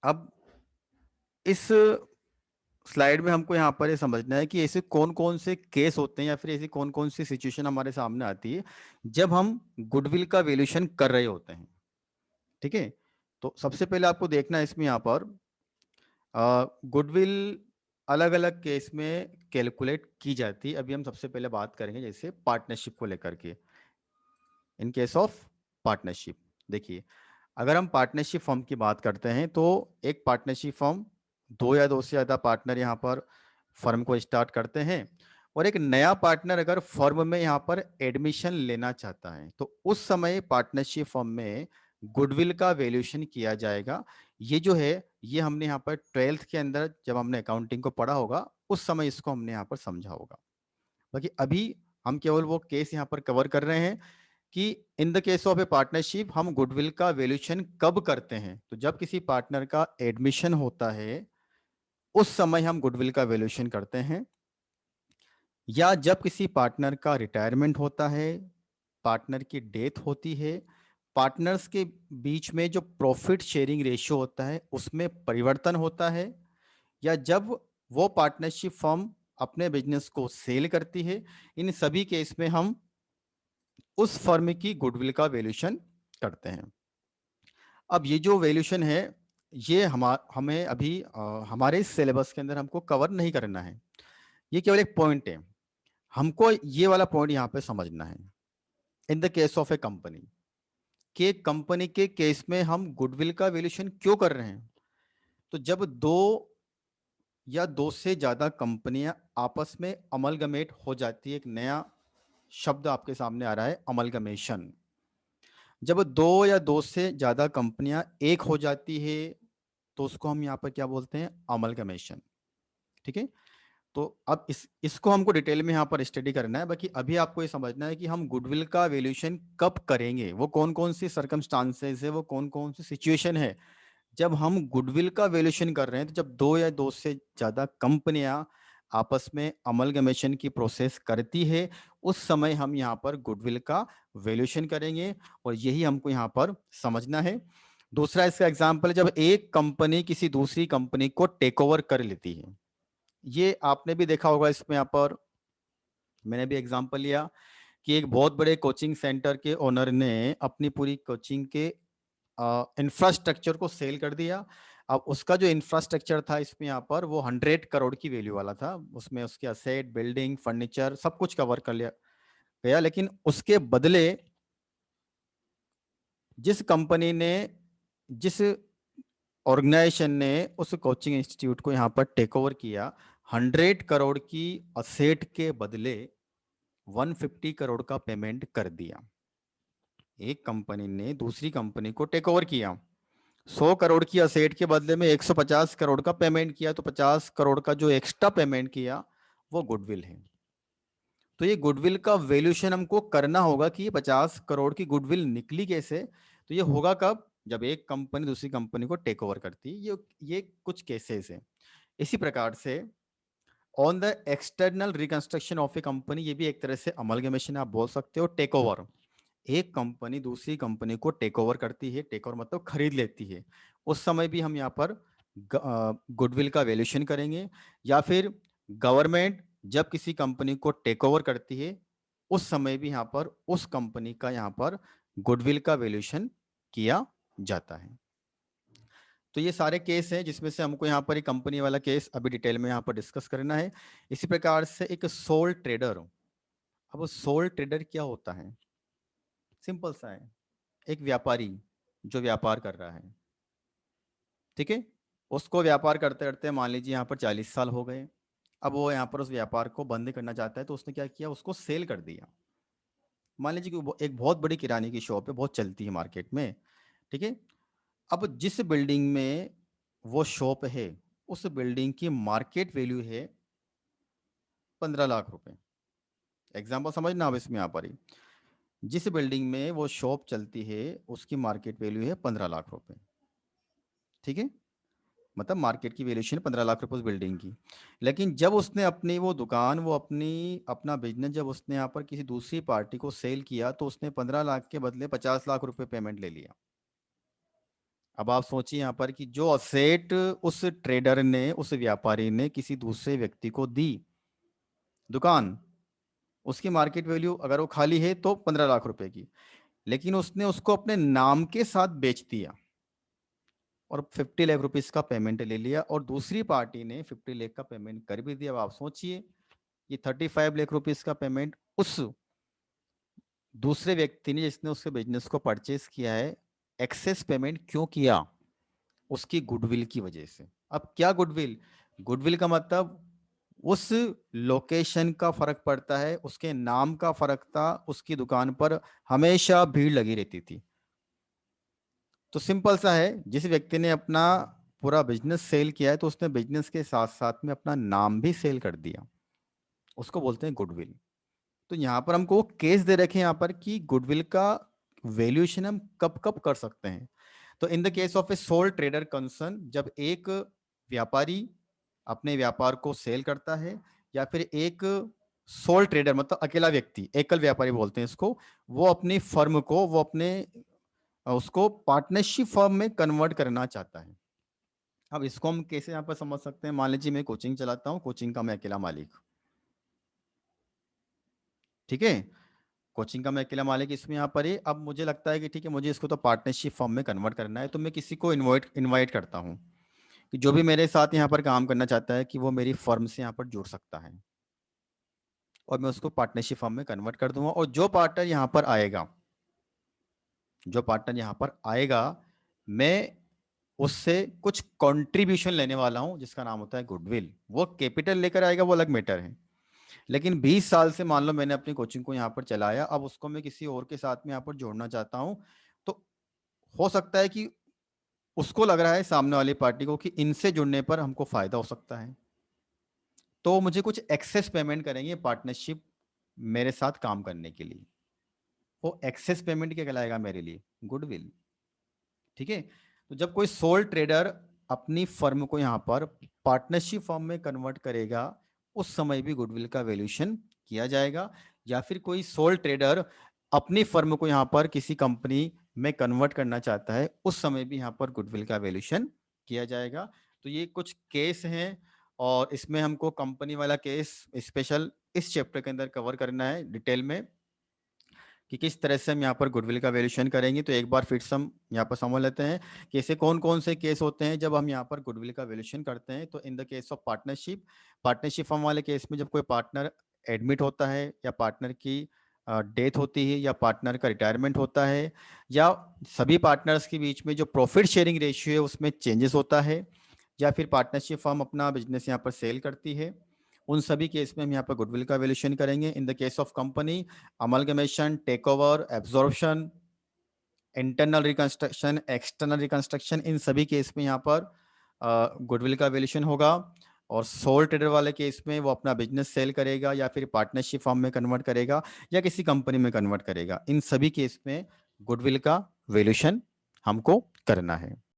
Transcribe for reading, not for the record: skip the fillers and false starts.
अब इस स्लाइड में हमको यहाँ पर ये समझना है कि ऐसे कौन कौन से केस होते हैं या फिर ऐसी कौन कौन सी सिचुएशन हमारे सामने आती है जब हम गुडविल का वैल्यूएशन कर रहे होते हैं। ठीक है, तो सबसे पहले आपको देखना है इसमें यहाँ पर गुडविल अलग अलग केस में कैलकुलेट की जाती है। अभी हम सबसे पहले बात करेंगे जैसे पार्टनरशिप को लेकर के। इन केस ऑफ पार्टनरशिप, देखिए, अगर हम पार्टनरशिप फर्म की बात करते हैं तो एक पार्टनरशिप फर्म दो या दो से ज़्यादा पार्टनर यहाँ पर फर्म को स्टार्ट करते हैं, और एक नया पार्टनर अगर फर्म में यहाँ पर एडमिशन लेना चाहता है तो उस समय पार्टनरशिप फर्म में गुडविल का वैल्यूएशन किया जाएगा। ये जो है, ये हमने यहाँ पर 12th के अंदर जब हमने अकाउंटिंग को पढ़ा होगा उस समय इसको हमने यहाँ पर समझा होगा। बाकी अभी हम केवल वो केस यहाँ पर कवर कर रहे हैं कि इन the case of A partnership हम गुडविल का वैल्यूएशन कब करते हैं। तो जब किसी पार्टनर का एडमिशन होता है उस समय हम गुडविल का वैल्यूएशन करते हैं, या जब किसी पार्टनर का रिटायरमेंट होता है, पार्टनर की डेथ होती है, पार्टनर्स के बीच में जो प्रॉफिट शेयरिंग रेशियो होता है उसमें परिवर्तन होता है, या जब वो पार्टनरशिप फर्म अपने बिजनेस को सेल करती है। इन सभी केस में हम उस फर्म की गुडविल का वैल्यूएशन करते हैं। अब ये जो वैल्यूएशन है, ये हमें अभी हमारे सिलेबस के अंदर हमको कवर नहीं करना है। ये केवल एक पॉइंट है, हमको ये वाला पॉइंट यहाँ पे समझना है। इन the case of A company, कि कंपनी के केस में हम गुडविल का वैल्यूएशन क्यों कर रहे हैं। तो जब दो या दो से ज्यादा कंपनियां आपस में अमलगमेट हो जाती है, एक नया शब्द आपके सामने आ रहा है, अमलगमेशन। जब दो या दो से ज्यादा कंपनियां एक हो जाती है तो उसको हम यहाँ पर क्या बोलते हैं, अमलगमेशन। ठीक है, तो अब इसको हमको डिटेल में यहाँ पर स्टडी करना है। बाकी अभी आपको ये समझना है कि हम गुडविल का वैल्यूएशन कब करेंगे, वो कौन कौन सी सर्कमस्टांसेस है, वो कौन कौन सी सिचुएशन है जब हम गुडविल का वैल्यूएशन कर रहे हैं। तो जब दो या दो से ज्यादा कंपनियां आपस में अमलगमेशन की प्रोसेस करती है उस समय हम यहाँ पर गुडविल का वैल्यूएशन करेंगे, और यही हमको यहाँ पर समझना है। दूसरा इसका एग्जाम्पल है जब एक कंपनी किसी दूसरी कंपनी को टेक ओवर कर लेती है। ये आपने भी देखा होगा, इसमें यहाँ पर मैंने भी एग्जांपल लिया कि एक बहुत बड़े कोचिंग सेंटर के ओनर ने अपनी पूरी कोचिंग के इंफ्रास्ट्रक्चर को सेल कर दिया। अब उसका जो इंफ्रास्ट्रक्चर था इसमें यहाँ पर वो 100 करोड़ की वैल्यू वाला था, उसमें उसके असेट, बिल्डिंग, फर्नीचर सब कुछ कवर कर लिया गया। लेकिन उसके बदले जिस कंपनी ने, जिस ऑर्गेनाइजेशन ने उस कोचिंग इंस्टीट्यूट को यहाँ पर टेक ओवर किया, 100 करोड़ की असेट के बदले 150 करोड़ का पेमेंट कर दिया। एक कंपनी ने दूसरी कंपनी को टेक ओवर किया, 100 करोड़ की असेट के बदले में 150 करोड़ का पेमेंट किया, तो 50 करोड़ का जो एक्स्ट्रा पेमेंट किया वो गुडविल है। तो ये गुडविल का वैल्यूएशन हमको करना होगा कि ये 50 करोड़ की गुडविल निकली कैसे। तो ये होगा कब, जब एक कंपनी दूसरी कंपनी को टेक ओवर करती है। ये कुछ केसेस हैं। इसी प्रकार से on the external reconstruction of A company, ये भी एक तरह से अमलगमेशन आप बोल सकते हो, टेक ओवर। एक कंपनी दूसरी कंपनी को टेक ओवर करती है, टेक ओवर मतलब खरीद लेती है, उस समय भी हम यहाँ पर गुडविल का वैल्यूएशन करेंगे। या फिर गवर्नमेंट जब किसी कंपनी को टेक ओवर करती है उस समय भी यहाँ पर उस कंपनी का यहाँ पर गुडविल का वैल्यूएशन किया जाता है। तो ये सारे केस हैं जिसमें से हमको यहाँ पर एक कंपनी वाला केस अभी डिटेल में यहाँ पर डिस्कस करना है। इसी प्रकार से एक सोल ट्रेडर। अब सोल ट्रेडर क्या होता है, सिंपल सा है, एक व्यापारी जो व्यापार कर रहा है। ठीक है, उसको व्यापार करते करते मान लीजिए यहाँ पर 40 साल हो गए। अब वो यहाँ पर उस व्यापार को बंद करना चाहता है तो उसने क्या किया, उसको सेल कर दिया। मान लीजिए कि एक बहुत बड़ी किराने की शॉप है, बहुत चलती है मार्केट में। ठीक है, अब जिस बिल्डिंग में वो शॉप है उस बिल्डिंग की मार्केट वैल्यू है 15 लाख रुपए। एग्जाम्पल समझना अब इसमें यहाँ पर ही, जिस बिल्डिंग में वो शॉप चलती है उसकी मार्केट वैल्यू है 15 लाख रुपए। ठीक है, मतलब मार्केट की वैल्यूएशन 15 लाख रुपए उस बिल्डिंग की। लेकिन जब उसने अपनी वो दुकान, वो अपनी अपना बिजनेस जब उसने यहाँ पर किसी दूसरी पार्टी को सेल किया तो उसने 15 लाख के बदले 50 लाख रुपए पेमेंट ले लिया। अब आप सोचिए यहाँ पर कि जो असेट उस ट्रेडर ने, उस व्यापारी ने किसी दूसरे व्यक्ति को दी, दुकान, उसकी मार्केट वैल्यू अगर वो खाली है तो 15 लाख रुपए की, लेकिन उसने उसको अपने नाम के साथ बेच दिया और 50 लाख रुपीज का पेमेंट ले लिया, और दूसरी पार्टी ने 50 लाख का पेमेंट कर भी दिया। अब आप सोचिए, ये 35 लाख रुपीज का पेमेंट उस दूसरे व्यक्ति ने, जिसने उसके बिजनेस को परचेस किया है, एक्सेस पेमेंट क्यों किया? उसकी गुडविल की वजह से। अब क्या गुडविल? गुडविल का मतलब उस लोकेशन का फर्क पड़ता है, उसके नाम का फर्क था, उसकी दुकान पर हमेशा भीड़ लगी रहती थी। तो सिंपल सा है, जिस व्यक्ति ने अपना पूरा बिजनेस सेल किया है तो उसने बिजनेस के साथ साथ में अपना नाम भी सेल कर दिया, उसको बोलते हैं गुडविल। तो यहाँ पर हमको केस दे रखे हैं यहाँ पर कि गुडविल का वैल्यूएशन हम कब कब कर सकते हैं। तो इन the case of A soul trader concern, जब एक व्यापारी अपने व्यापार को सेल करता है, या फिर एक सोल ट्रेडर मतलब अकेला व्यक्ति, एकल व्यापारी बोलते हैं इसको, वो अपनी फर्म को, वो अपने उसको पार्टनरशिप फर्म में कन्वर्ट करना चाहता है। अब इसको हम कैसे यहाँ पर समझ सकते हैं? मान लीजिए मैं कोचिंग चलाता हूँ, कोचिंग का मैं अकेला मालिक, ठीक है, कोचिंग का मैं अकेला मालिक इसमें यहाँ पर है। अब मुझे लगता है कि ठीक है, मुझे इसको तो पार्टनरशिप फॉर्म में कन्वर्ट करना है, तो मैं किसी को इनवाइट इनवाइट करता हूँ कि जो भी मेरे साथ यहाँ पर काम करना चाहता है कि वो मेरी फर्म से यहाँ पर जुड़ सकता है, और मैं उसको पार्टनरशिप फॉर्म में कन्वर्ट कर दूंगा। और जो पार्टनर यहाँ पर आएगा, जो पार्टनर यहाँ पर आएगा, मैं उससे कुछ कंट्रीब्यूशन लेने वाला हूँ जिसका नाम होता है गुडविल। वो कैपिटल लेकर आएगा, वो अलग मैटर है। लेकिन 20 साल से मान लो मैंने अपनी कोचिंग को यहाँ पर चलाया, अब उसको मैं किसी और के साथ में यहाँ पर जोड़ना चाहता हूँ, तो हो सकता है कि उसको लग रहा है, सामने वाली पार्टी को, कि इनसे जुड़ने पर हमको फायदा हो सकता है, तो मुझे कुछ एक्सेस पेमेंट करेंगे पार्टनरशिप मेरे साथ काम करने के लिए। वो एक्सेस पेमेंट क्या कहलाएगा मेरे लिए? गुडविल। ठीक है। तो जब कोई सोल ट्रेडर अपनी फर्म को यहाँ पर पार्टनरशिप फर्म में कन्वर्ट करेगा, उस समय भी गुडविल का वैल्यूएशन किया जाएगा। या फिर कोई सोल ट्रेडर अपनी फर्म को यहाँ पर किसी कंपनी में कन्वर्ट करना चाहता है, उस समय भी यहाँ पर गुडविल का वैल्यूएशन किया जाएगा। तो ये कुछ केस हैं, और इसमें हमको कंपनी वाला केस स्पेशल इस चैप्टर के अंदर कवर करना है डिटेल में, कि किस तरह से हम यहाँ पर गुडविल का वैल्यूएशन करेंगे। तो एक बार फिर से हम यहाँ पर समझ लेते हैं कि ऐसे कौन कौन से केस होते हैं जब हम यहाँ पर गुडविल का वैल्यूएशन करते हैं। तो इन the case of partnership, partnership firm वाले केस में जब कोई पार्टनर एडमिट होता है, या पार्टनर की डेथ होती है, या पार्टनर का रिटायरमेंट होता है, या सभी पार्टनर्स के बीच में जो प्रॉफिट शेयरिंग रेशियो है उसमें चेंजेस होता है, या फिर पार्टनरशिप फर्म अपना बिजनेस यहाँ पर सेल करती है, उन सभी केस में हम यहाँ पर गुडविल का वैल्यूएशन करेंगे। In the case of company, amalgamation, take over, absorption, internal reconstruction, external reconstruction, इन सभी केस में यहाँ पर गुडविल का वैल्यूएशन होगा। और सोल ट्रेडर वाले केस में वो अपना बिजनेस सेल करेगा, या फिर पार्टनरशिप फॉर्म में कन्वर्ट करेगा, या किसी कंपनी में कन्वर्ट करेगा। इन सभी केस में गुडविल का वैल्यूएशन हमको करना है।